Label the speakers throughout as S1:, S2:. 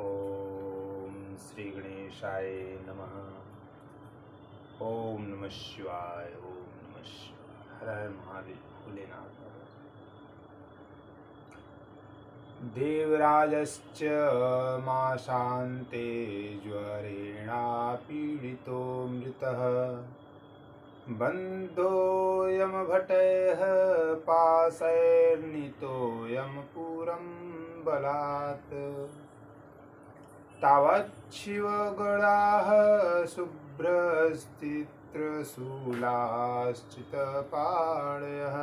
S1: ओम श्री गणेशाय नमः। ओम नमः शिवाय। ओम नमः शिवाय। हर हर महादेव। भोलेनाथ। देवराजश्च माशान्ते ज्वरेणा पीडितो मृतः बन्धोऽयमभटैः पाशैर्नीतोऽयं पुरं बलात् तावच्छिवगणाः शुभ्रस्थित्रशूलाश्चितपाणयः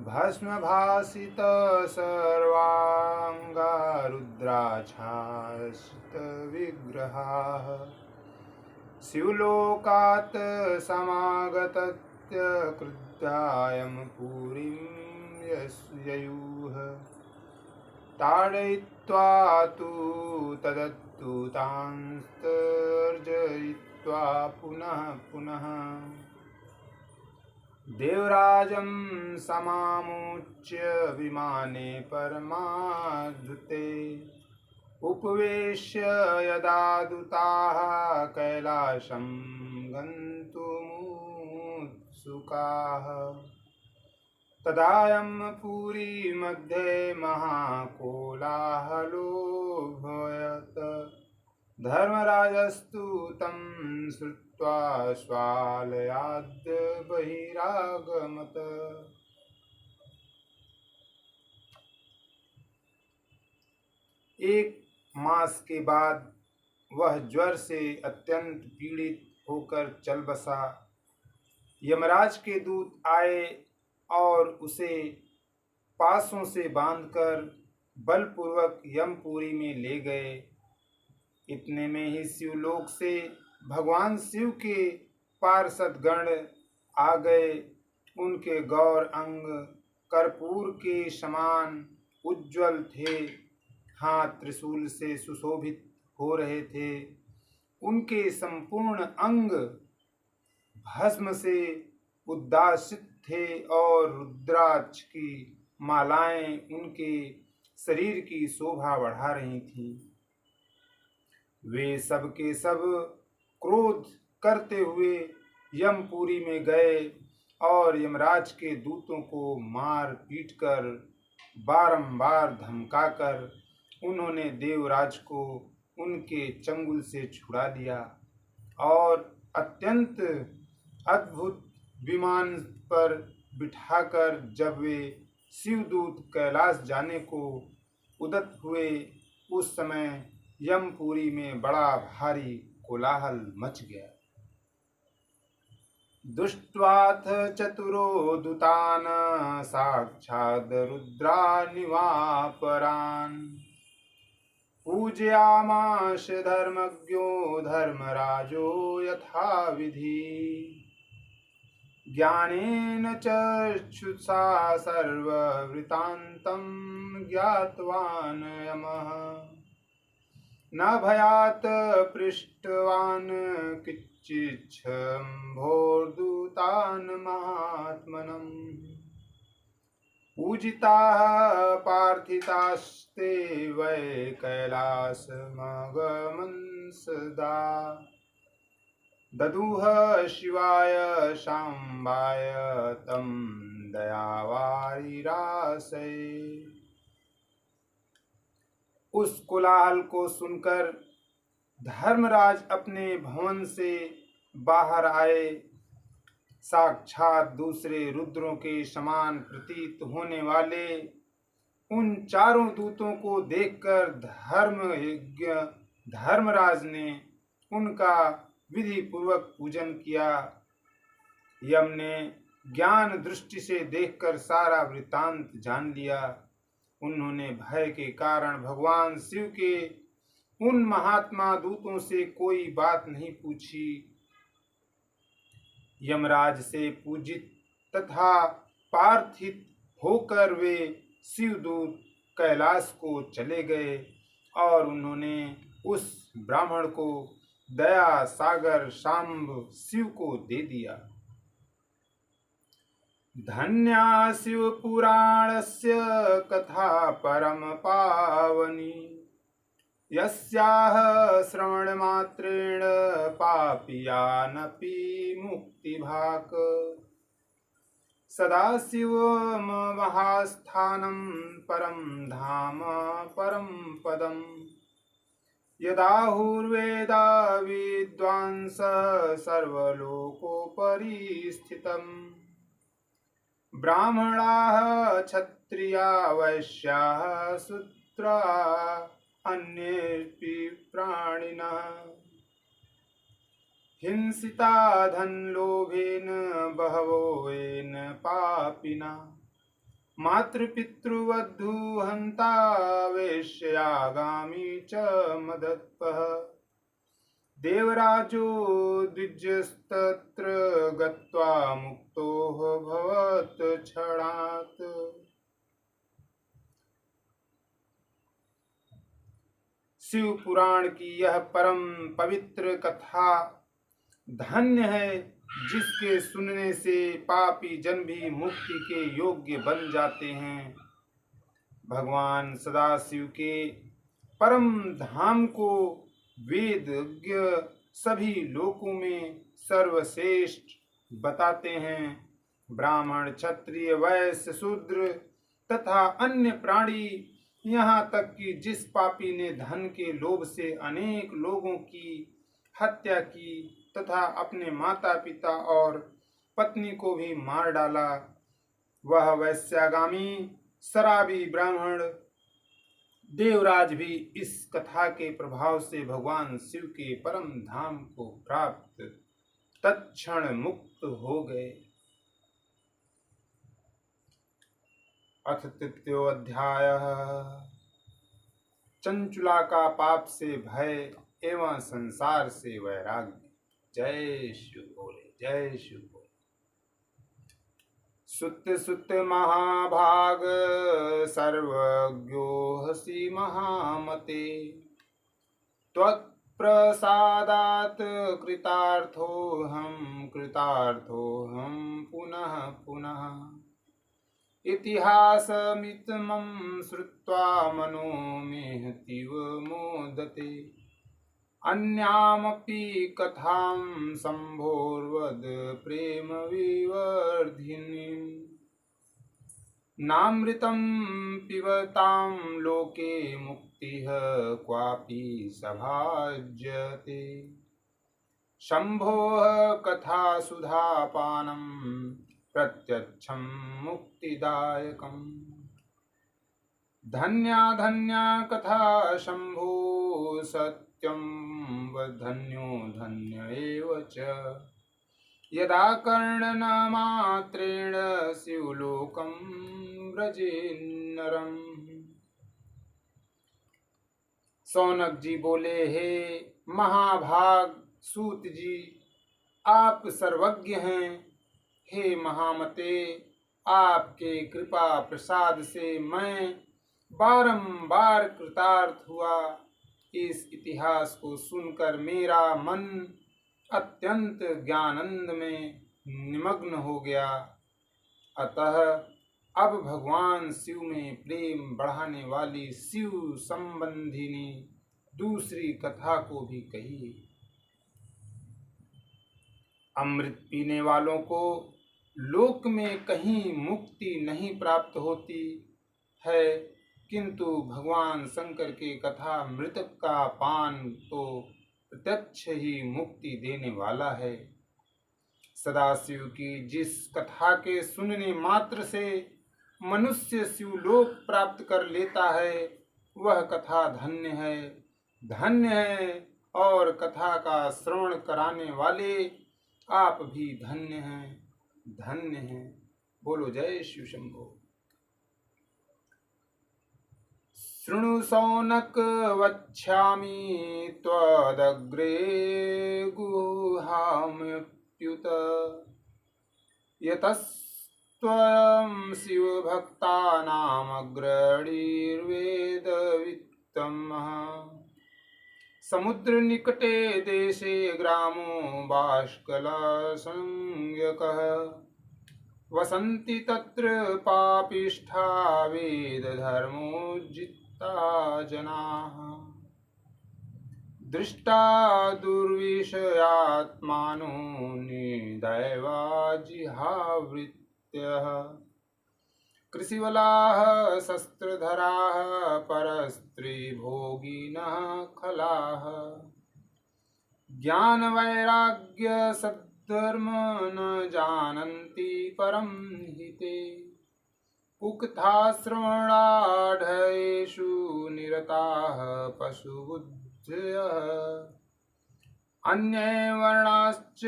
S1: भस्मभासितः सर्वाङ्गा रुद्राक्षाश्चितविग्रहाः शिवलोकात् समागतस्य क्रुद्धायं पुरीं ययुः ताडयित्वा तु तदत्तु तांस्तर्जयित्वा पुनः पुनः देवराजं समामुच्य विमाने परमाद्भुते उपवेश्य यदा दूताः कैलासं गन्तुमुत्सुकाः तदायं पुरी मध्ये महाकोलाहलोऽभवत् धर्मराजस्तु तं श्रुत्वा स्वालयाद् बहिरागमत्। एक मास के बाद वह ज्वर से अत्यंत पीड़ित होकर चल बसा। यमराज के दूत आए और उसे पासों से बांधकर बलपूर्वक यमपुरी में ले गए। इतने में ही शिवलोक से भगवान शिव के पार्षद गण आ गए। उनके गौर अंग कर्पूर के समान उज्ज्वल थे, हाथ त्रिशूल से सुशोभित हो रहे थे। उनके संपूर्ण अंग भस्म से उद्दासित थे और रुद्राक्ष की मालाएं उनके शरीर की शोभा बढ़ा रही थीं। वे सब के सब क्रोध करते हुए यमपुरी में गए और यमराज के दूतों को मार पीट कर बारंबार धमकाकर उन्होंने देवराज को उनके चंगुल से छुड़ा दिया और अत्यंत अद्भुत विमान पर बिठाकर जब वे शिवदूत कैलाश जाने को उद्यत हुए उस समय यमपुरी में बड़ा भारी कोलाहल मच गया। दुष्ट्वाथ चतुरो दूतान साक्षाद रुद्रानिवापरान् पूजयामास धर्मज्ञो धर्मराजो यथा विधि ज्ञानेन चक्षुषा सर्ववृतान्तं ज्ञातवान् यमः न भयात् पृष्टवान् किञ्चिच्छम्भोर्दूतान् महात्मनम् पूजिताः पार्थितास्ते वै कैलासमगमन् सदा ददुः शिवाय शाम्बाय तं दयावारिरासे। उस कोलाहल को सुनकर धर्मराज अपने भवन से बाहर आए। साक्षात दूसरे रुद्रों के समान प्रतीत होने वाले उन चारों दूतों को देखकर धर्मराज ने उनका विधि पूर्वक पूजन किया। यम ने ज्ञान दृष्टि से देखकर सारा वृत्तांत जान लिया। उन्होंने भय के कारण भगवान शिव के उन महात्मा दूतों से कोई बात नहीं पूछी। यमराज से पूजित तथा पार्थित होकर वे शिवदूत कैलाश को चले गए और उन्होंने उस ब्राह्मण को दया सागर शाम्ब शिव को दे दिया। धन्या शिवपुराणस्य कथा परम पावनी यस्याः श्रवणमात्रेण पापियानपि मुक्तिभाक् सदाशिवमहास्थानं परं धाम परं पदम् यदाहुर्वेदा विद्वांसः सर्वलोकोपरि स्थितम् ब्राह्मणाः क्षत्रिया वैश्याः शूद्रा अन्येऽपि प्राणिनः हिंसिता धनलोभेन बहवो येन पापिना मातृपितृवधूहन्ता वेश्यागामी च मदत्पः देवराजो द्विजस्तत्र गत्वा मुक्तो भवत् क्षणात्। शिव पुराण की यह परम पवित्र कथा धन्य है जिसके सुनने से पापी जन भी मुक्ति के योग्य बन जाते हैं। भगवान सदाशिव के परम धाम को वेदज्ञ सभी लोकों में सर्वश्रेष्ठ बताते हैं। ब्राह्मण क्षत्रिय वैश्य शूद्र तथा अन्य प्राणी यहाँ तक कि जिस पापी ने धन के लोभ से अनेक लोगों की हत्या की तथा अपने माता पिता और पत्नी को भी मार डाला, वह वैश्यागामी शराबी ब्राह्मण देवराज भी इस कथा के प्रभाव से भगवान शिव के परम धाम को प्राप्त तत्क्षण मुक्त हो गए। अथ तृतीयो अध्यायः चंचुला का पाप से भय एवं संसार से वैराग्य। जय शिव बोले, जय शिव बोले। सुत सुत महाभाग सर्वज्ञो हसि महामते त्वत्प्रसादात् कृतार्थोऽहं पुनः पुनः इतिहासमित्थं श्रुत्वा मनो मे तीव मोदते अन्यामपि कथां शम्भोर्वद प्रेम विवर्धिनीम् नामृतं पिबतां लोके मुक्तिः क्वापि सभाज्यते शम्भोः कथा सुधापानं प्रत्यक्षं मुक्तिदायकम् धन्या धन्या कथा शम्भो सत्यं वधन्यो धन्य एव च यदा कर्णनमात्रेण शिवलोकं व्रजेन्नरम्। सौनक जी बोले, हे महाभाग सूत जी, आप सर्वज्ञ हैं। हे महामते, आपके कृपा प्रसाद से मैं बारंबार कृतार्थ हुआ। इस इतिहास को सुनकर मेरा मन अत्यंत ज्ञानंद में निमग्न हो गया। अतः अब भगवान शिव में प्रेम बढ़ाने वाली शिव संबंधिनी दूसरी कथा को भी कही। अमृत पीने वालों को लोक में कहीं मुक्ति नहीं प्राप्त होती है, किंतु भगवान शंकर के कथा मृतक का पान तो प्रत्यक्ष ही मुक्ति देने वाला है। सदाशिव की जिस कथा के सुनने मात्र से मनुष्य शिवलोक प्राप्त कर लेता है, वह कथा धन्य है, धन्य है। और कथा का श्रवण कराने वाले आप भी धन्य हैं, धन्य हैं। बोलो जय शिव शंभो। शृणु सौनक वक्ष्यामि त्वदग्रे गुहाम्युत यतस्त्वं शिवभक्तानामग्रणीर्वेदवित्तमः समुद्र निकटे देशे ग्रामो बाष्कलसंज्ञकः वसन्ति तत्र पापिष्ठा वेदधर्मोज्झिता जनाः दृष्टा दुर्विषयात्मानो निर्दैवा जिहावृत्यः कृषिवलाः शस्त्रधराः परस्त्रीभोगिनः खलाः ज्ञानवैराग्य सद्धर्म न जानन्ति परं हिते उक्थाश्रवणाढ्येषु निरताः पशुबुद्धयः अन्ये वर्णाश्च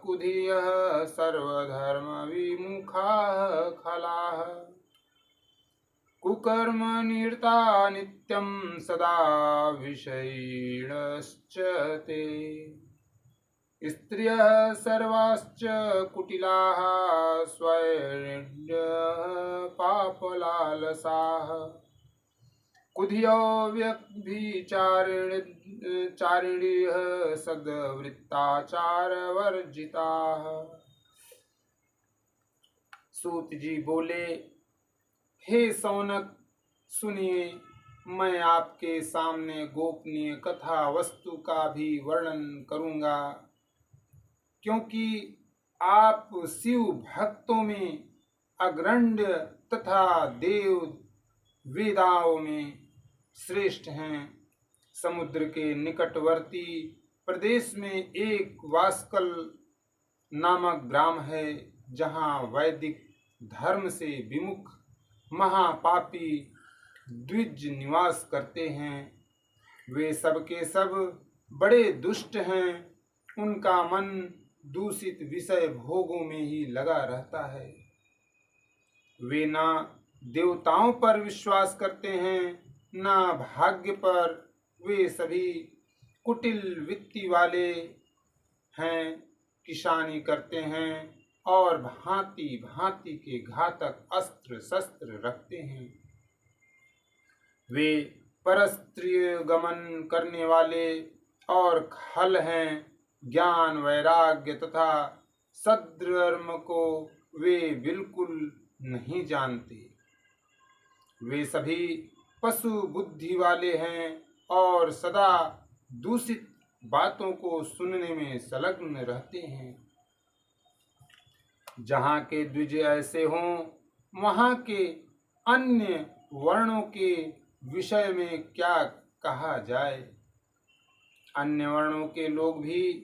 S1: कुधियः सर्वधर्मविमुखाः खलाः कुकर्मनिरता नित्यं सदा विषयिणश्च ते स्त्रियः सर्वाश्च कुटिलाः स्वैरिण्यः पापलालसाः कुधियो व्यभिचारिण्यः सद्वृत्ताचारवर्जिताः। सूत जी बोले, हे सौनक, सुनिए, मैं आपके सामने गोपनीय कथा वस्तु का भी वर्णन करूंगा, क्योंकि आप शिव भक्तों में अग्रण्य तथा देव वेदाओं में श्रेष्ठ हैं। समुद्र के निकटवर्ती प्रदेश में एक वास्कल नामक ग्राम है, जहाँ वैदिक धर्म से विमुख महापापी द्विज निवास करते हैं। वे सब के सब बड़े दुष्ट हैं। उनका मन दूषित विषय भोगों में ही लगा रहता है। वे ना देवताओं पर विश्वास करते हैं, ना भाग्य पर। वे सभी कुटिल वृत्ति वाले हैं, किसानी करते हैं और भांति भांति के घातक अस्त्र शस्त्र रखते हैं। वे परस्त्रीय गमन करने वाले और खल हैं। ज्ञान वैराग्य तथा सद्धर्म को वे बिल्कुल नहीं जानते। वे सभी पशु बुद्धि वाले हैं और सदा दूषित बातों को सुनने में संलग्न रहते हैं। जहाँ के द्विज ऐसे हों, वहाँ के अन्य वर्णों के विषय में क्या कहा जाए। अन्य वर्णों के लोग भी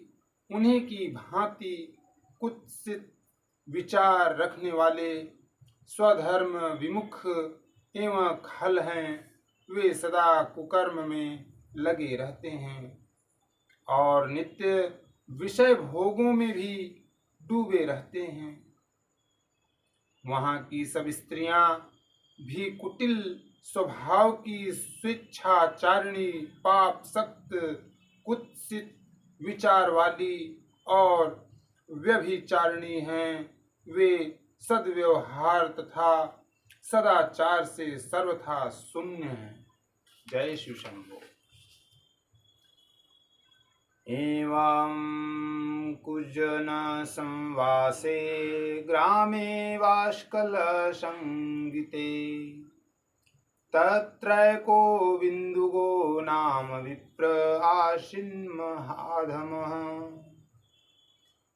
S1: उन्हीं की भांति कुत्सित विचार रखने वाले स्वधर्म विमुख एवं खल हैं। वे सदा कुकर्म में लगे रहते हैं और नित्य विषय भोगों में भी डूबे रहते हैं। वहाँ की सब स्त्रियां भी कुटिल स्वभाव की, स्वेच्छाचारिणी, पाप सक्त, कुत्सित विचार वाली और व्यभिचारिणी हैं। वे सद्व्यवहार तथा सदाचार से सर्वथा शून्य हैं। जय शिव शंभो। एवं कुजन संवासे ग्रामे वाष्कल संगीते तत्रैको बिन्दुगो नाम विप्र आसीन्महाधमः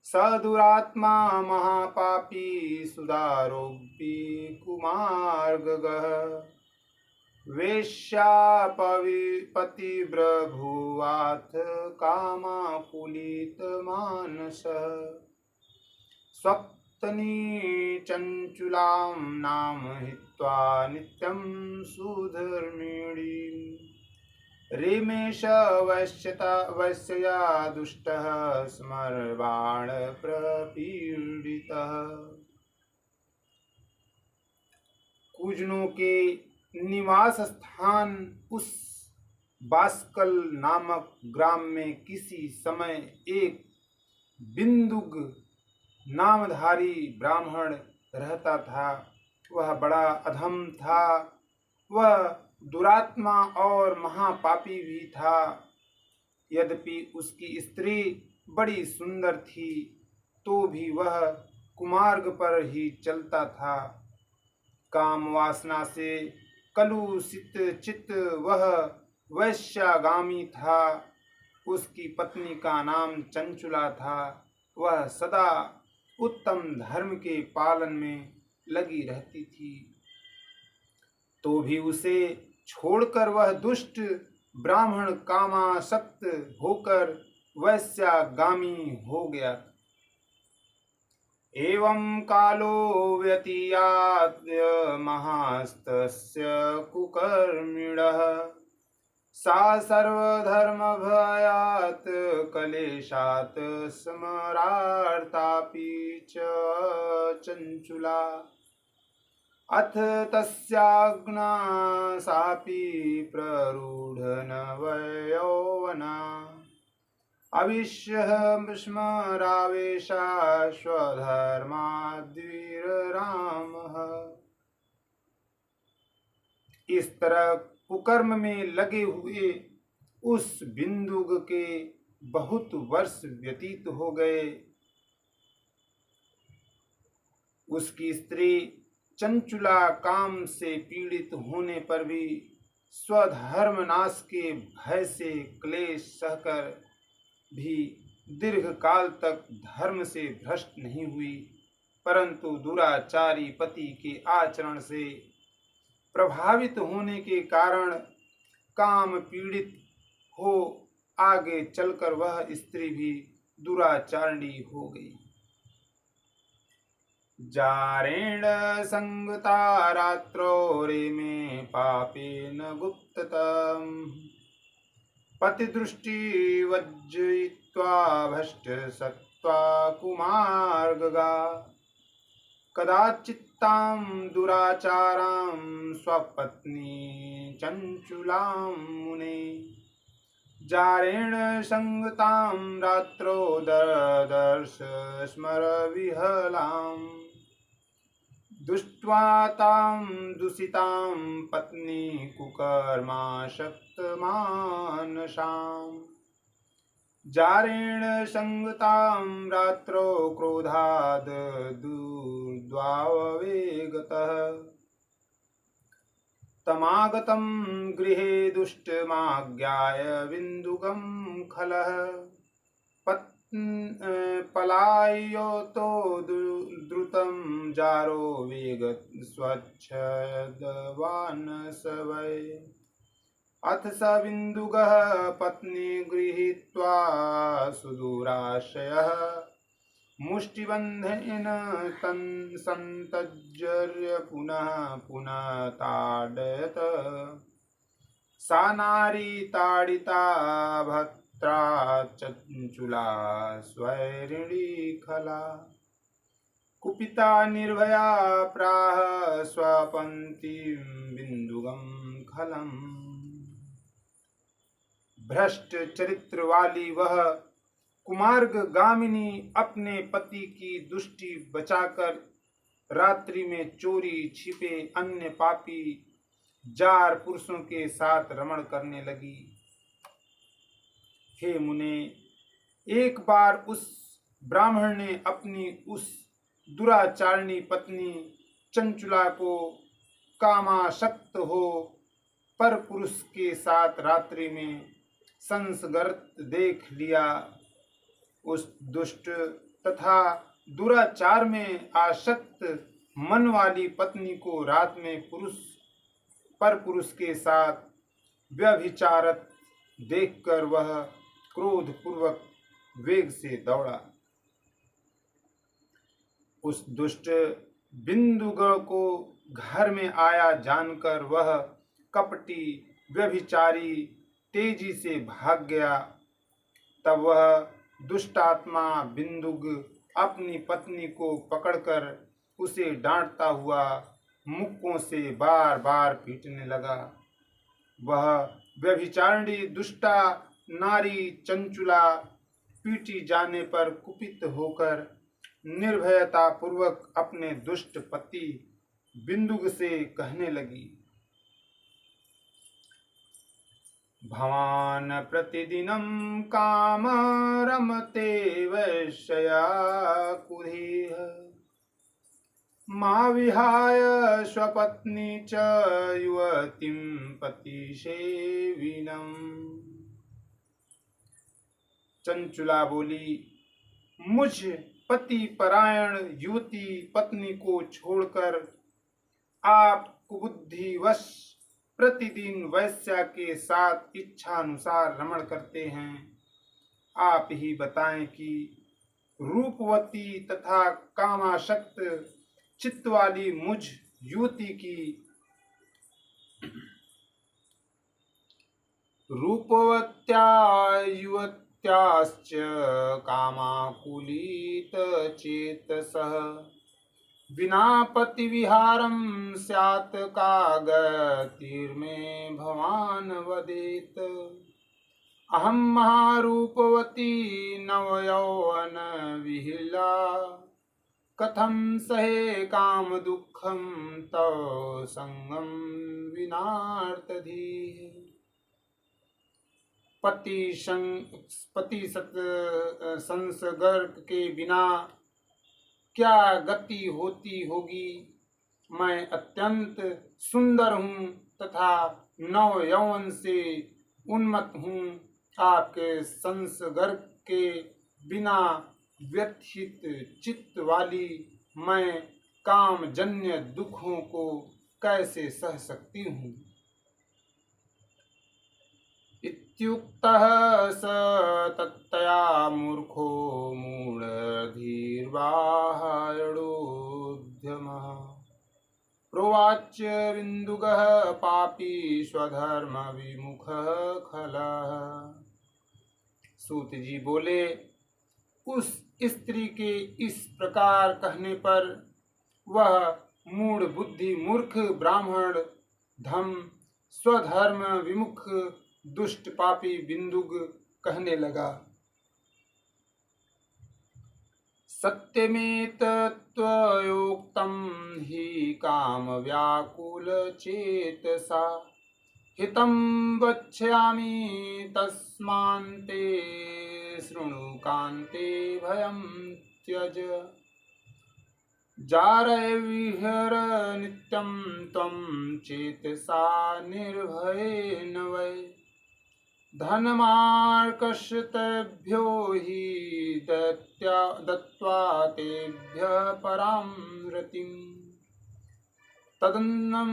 S1: स दुरात्मा महापापी सुदारोऽपि कुमार्गगः वेश्यापतिव्रभुवाथ कामाकुलितमानसः स्वप्तनी चञ्चुलां नाम हित्वा नित्यं सुधर्मिणीम् रेमेश वैश्यया दुष्टः स्मरबाण प्रपीडितः। कुजनों के निवास स्थान उस बास्कल नामक ग्राम में किसी समय एक बिंदुग नामधारी ब्राह्मण रहता था। वह बड़ा अधम था। वह दुरात्मा और महापापी भी था। यद्यपि उसकी स्त्री बड़ी सुंदर थी, तो भी वह कुमार्ग पर ही चलता था। काम वासना से कलुषित चित्त वह वैश्यागामी था। उसकी पत्नी का नाम चंचुला था। वह सदा उत्तम धर्म के पालन में लगी रहती थी। तो भी उसे छोड़कर वह दुष्ट ब्राह्मण कामासक्त होकर वैश्यागामी हो गया। एवं कालो व्यतीयाय महास्तस्य कुकर्मिणः सा सर्वधर्मभयात् क्लेशात् स्मरार्तापि च चञ्चुला। अथ तस्याज्ञा सापि प्ररूढनवयौवना अविश्यः स्मरावेशा स्वधर्माद्विररामः। इस तरह कुकर्म में लगे हुए उस बिंदुक के बहुत वर्ष व्यतीत हो गए। उसकी स्त्री चंचुला काम से पीड़ित होने पर भी स्वधर्म नाश के भय से क्लेश सहकर भी दीर्घ काल तक धर्म से भ्रष्ट नहीं हुई, परंतु दुराचारी पति के आचरण से प्रभावित होने के कारण काम पीड़ित हो आगे चलकर वह स्त्री भी दुराचारिणी हो गई। जारेण संगता रात्रो रेमे पापेन गुप्ततम पतिदृष्टि वज्जयित्वा भ्रष्ट सत्त्वा कुमार्गगा कदाचित्तां दुराचारां स्वपत्नी चंचुलां मुने। जारेण संगतां रात्रो ददर्श स्मरविहलां दृष्ट्वा तां दूषितां पत्नी कुकर्माशक्तमानसाम्। जारेण संगतां रात्रौ क्रोधाद् दूर्द्वावेगतः तमागतं गृहे दुष्टमाज्ञाय बिन्दुकं खलः पलायतो द्रुतं जारो वेगत् स्वच्छदवान् स वै। अथ स बिन्दुकः पत्नी गृहीत्वा सुदूराशयः मुष्टिबन्धेन सन्तज्य पुनः पुनः ताडयत। सा नारी ताडिता भद्रा चञ्चुला स्वैरिणी खला कुपिता निर्भया प्राह स्वपन्तीं बिन्दुकं खलम्। भ्रष्ट चरित्र वाली वह कुमार्ग गामिनी अपने पति की दुष्टि बचाकर रात्रि में चोरी छिपे अन्य पापी जार पुरुषों के साथ रमण करने लगी। हे मुने, एक बार उस ब्राह्मण ने अपनी उस दुराचारिणी पत्नी चंचुला को कामासक्त हो पर पुरुष के साथ रात्रि में संसर्गित देख लिया। उस दुष्ट तथा दुराचार में आसक्त मन वाली पत्नी को रात में पुरुष के साथ व्यभिचारत देखकर वह क्रोध पूर्वक वेग से दौड़ा। उस दुष्ट बिन्दुक को घर में आया जानकर वह कपटी व्यभिचारी तेजी से भाग गया। तब वह दुष्टात्मा बिन्दुक अपनी पत्नी को पकड़कर उसे डांटता हुआ मुक्कों से बार बार पीटने लगा। वह व्यभिचारिणी दुष्टा नारी चंचुला पीटी जाने पर कुपित होकर निर्भयता पूर्वक अपने दुष्ट पति बिन्दुक से कहने लगी, भवान प्रतिदिनं काम रमते वैश्या कुधीः मा विहाय स्वपत्नी च युवतीं पतिसेविनम्। चंचुला बोली, मुझ पति परायण युवती पत्नी को छोड़कर आप कुबुद्धिवश प्रतिदिन वैश्या के साथ इच्छानुसार रमण करते हैं। आप ही बताएं कि रूपवती तथा कामासक्त चित्त वाली मुझ युवती की रूपवत्या युवत्याश्च कामाकुलित चेतसः विना पतिविहारं स्यात् का गतिर्मे भवान् वदेत्। अहं महारूपवती नवयौवन विहिला कथं सहे काम दुःखं तव संगम विनार्तधीः। पति संसर्ग के बिना क्या गति होती होगी। मैं अत्यंत सुंदर हूँ तथा नव यौवन से उन्मत्त हूँ। आपके संसर्ग के बिना व्यथित चित्त वाली मैं कामजन्य दुखों को कैसे सह सकती हूँ। इत्युक्तः स तत्तया मूर्खो मूढधीर्वाहायणोद्यमः। प्रोवाच बिन्दुगः पापी स्वधर्म विमुखः खलः। सूत जी बोले, उस स्त्री के इस प्रकार कहने पर वह मूढ़ बुद्धि मूर्ख ब्राह्मण धम स्वधर्म विमुख दुष्ट पापी बिंदुग कहने लगा। सत्यमेतत्त्वयोक्तं हि काम व्याकुल चेतसा हितं वक्ष्यामि तस्मान्ते शृणु कान्ते भयं त्यज। जारय विहर नित्यं त्वं चेतसा निर्भयेन वै। धनमार्कषतेभ्यो हि दत्त्वा तेभ्यः परां रतिम्। तदन्नं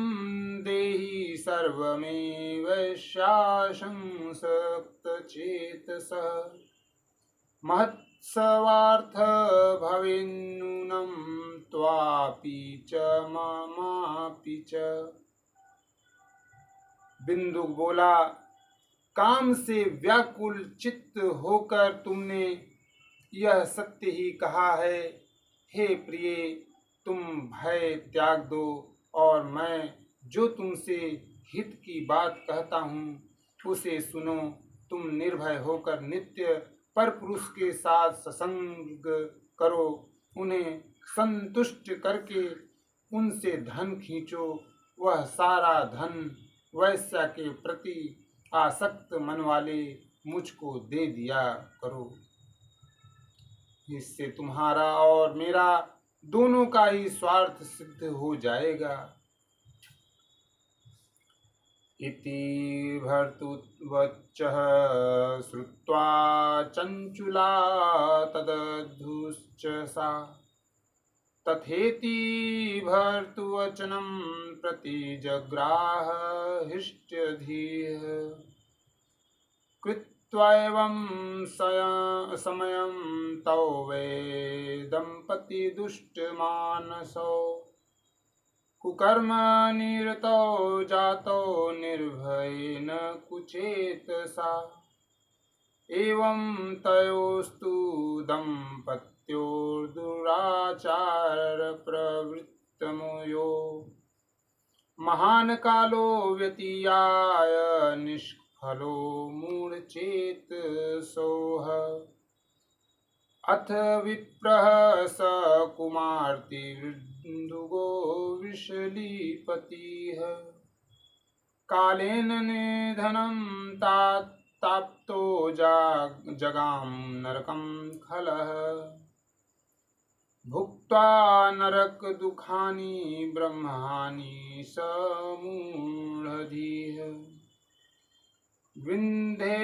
S1: देहि सर्वमेवैष्याशंसक्तचेतसः। महत्सवार्थ भवेन्नूनं त्वापि च ममापि च। बिंदुक बोला, काम से व्याकुल चित्त होकर तुमने यह सत्य ही कहा है। हे प्रिय, तुम भय त्याग दो और मैं जो तुमसे हित की बात कहता हूँ उसे सुनो। तुम निर्भय होकर नित्य परपुरुष के साथ सत्संग करो। उन्हें संतुष्ट करके उनसे धन खींचो। वह सारा धन वैश्या के प्रति आसक्त मन वाले मुझको दे दिया करो। इससे तुम्हारा और मेरा दोनों का ही स्वार्थ सिद्ध हो जाएगा। इति भर्तुवचः श्रुत्वा चंचुला तदधुश्च सा। तथेति भर्तुवचनं प्रतिजग्राह हृष्टधीः। कृत्वा एवं समयं तौ वै दंपति दुष्टमानसौ। कुकर्म निरतौ जातौ निर्भयेन कुचेतसा। एवं तयोस्तु दंपत्योर्दुराचार प्रवृत्तमयो। महान् कालो व्यतीयाय निष्फलो मूढचेतसोः। अथ विप्रः स कुमार्ति बिन्दुगो विशलीपतिः। कालेन निधनं ताप्तो जगाम नरकं खलः। भुक्त्वा नरक दुखानि ब्रह्माणि स मूढधीः विन्धे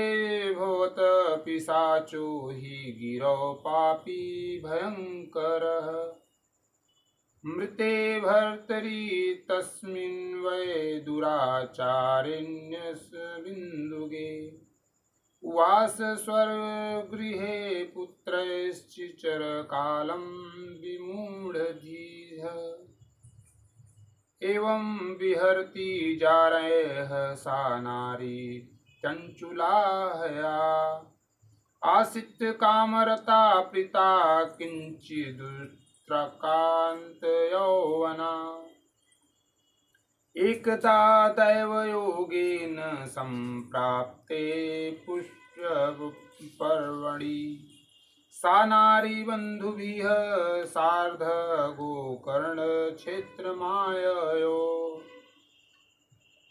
S1: भवत पिशाचो हि गिरौ पापी भयङ्करः मृते भर्तरि तस्मिन् वै दुराचारिण्यस्मिन्दुगे उवास स्वर्गगृहे पुत्रैश्चिरकालं विमूढधीः एवं विहरति जारयः सा नारी चञ्चुलाहया आसीत् कामरता प्रीता किञ्चिदुत्रकान्तयौवना एकदा दैवयोगेन सम्प्राप्ते पुष्पपर्वणि सा नारी बन्धुभिः सार्ध गोकर्णक्षेत्रमाययो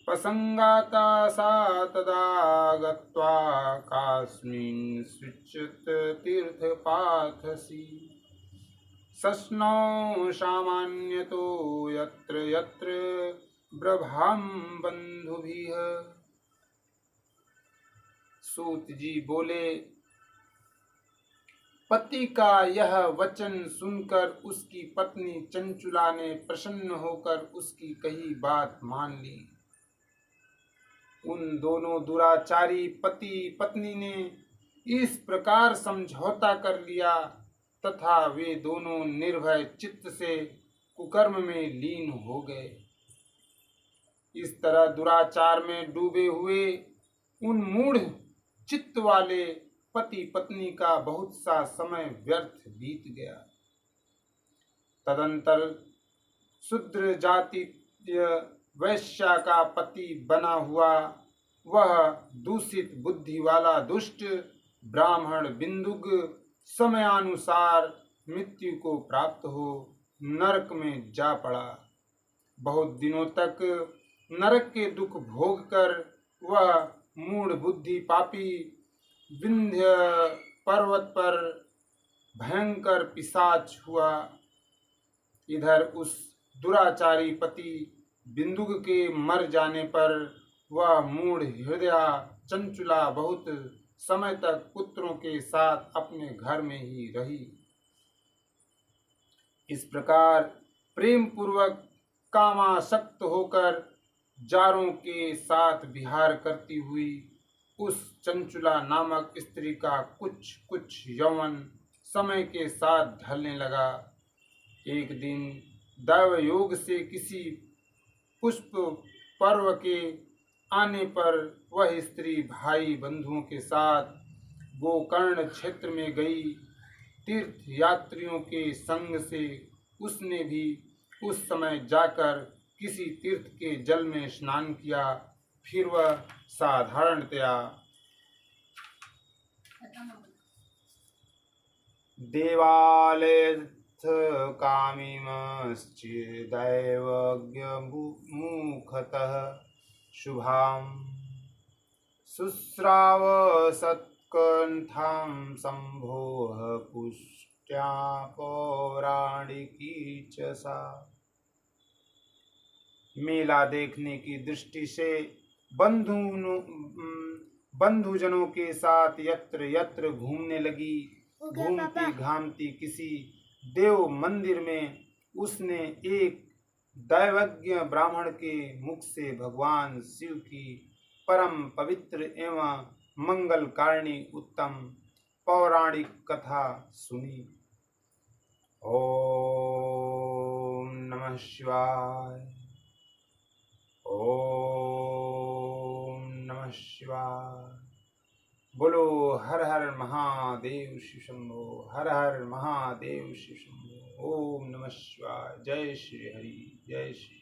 S1: प्रसङ्गाता सा तदा गत्वा कास्मिंश्चित् तीर्थपाथसि सस्नौ सामान्यतो यत्र यत्र ब्रभाम बंधुभिः। सूत जी बोले, पति का यह वचन सुनकर उसकी पत्नी चंचुला ने प्रसन्न होकर उसकी कही बात मान ली। उन दोनों दुराचारी पति पत्नी ने इस प्रकार समझौता कर लिया तथा वे दोनों निर्भय चित्त से कुकर्म में लीन हो गए। इस तरह दुराचार में डूबे हुए उन मूढ़ चित्त वाले पति पत्नी का बहुत सा समय व्यर्थ बीत गया। तदंतर शूद्र जाति वैश्या का पति बना हुआ वह दूषित बुद्धि वाला दुष्ट ब्राह्मण बिंदुक समयानुसार मृत्यु को प्राप्त हो नरक में जा पड़ा। बहुत दिनों तक नरक के दुख भोग कर वह मूढ़ बुद्धि पापी विंध्य पर्वत पर भयंकर पिशाच हुआ। इधर उस दुराचारी पति बिंदुक के मर जाने पर वह मूढ़ हृदया चंचुला बहुत समय तक पुत्रों के साथ अपने घर में ही रही। इस प्रकार प्रेम पूर्वक कामासक्त होकर जारों के साथ विहार करती हुई उस चंचुला नामक स्त्री का कुछ कुछ यौवन समय के साथ ढलने लगा। एक दिन दैव योग से किसी पुष्प पर्व के आने पर वह स्त्री भाई बंधुओं के साथ गोकर्ण क्षेत्र में गई। तीर्थ यात्रियों के संग से उसने भी उस समय जाकर किसी तीर्थ के जल में स्नान किया। फिर वह साधारणतया देवालयस्थ कामिमश्चिदैवज्ञमुखतः शुभां शुश्राव सत्कंठां संभोह पुष्ट्या पौराणिकी च सा। मेला देखने की दृष्टि से बंधुजनों के साथ यत्र यत्र घूमने लगी। घूमती घामती किसी देव मंदिर में उसने एक दैवज्ञ ब्राह्मण के मुख से भगवान शिव की परम पवित्र एवं मंगलकारिणी उत्तम पौराणिक कथा सुनी। ओम नमः शिवाय। ओम नमः शिवाय। बोलो हर हर महादेव शिव शंभो। हर हर महादेव शिव शंभो। ओम नमः शिवाय। जय श्री हरि। जय श्री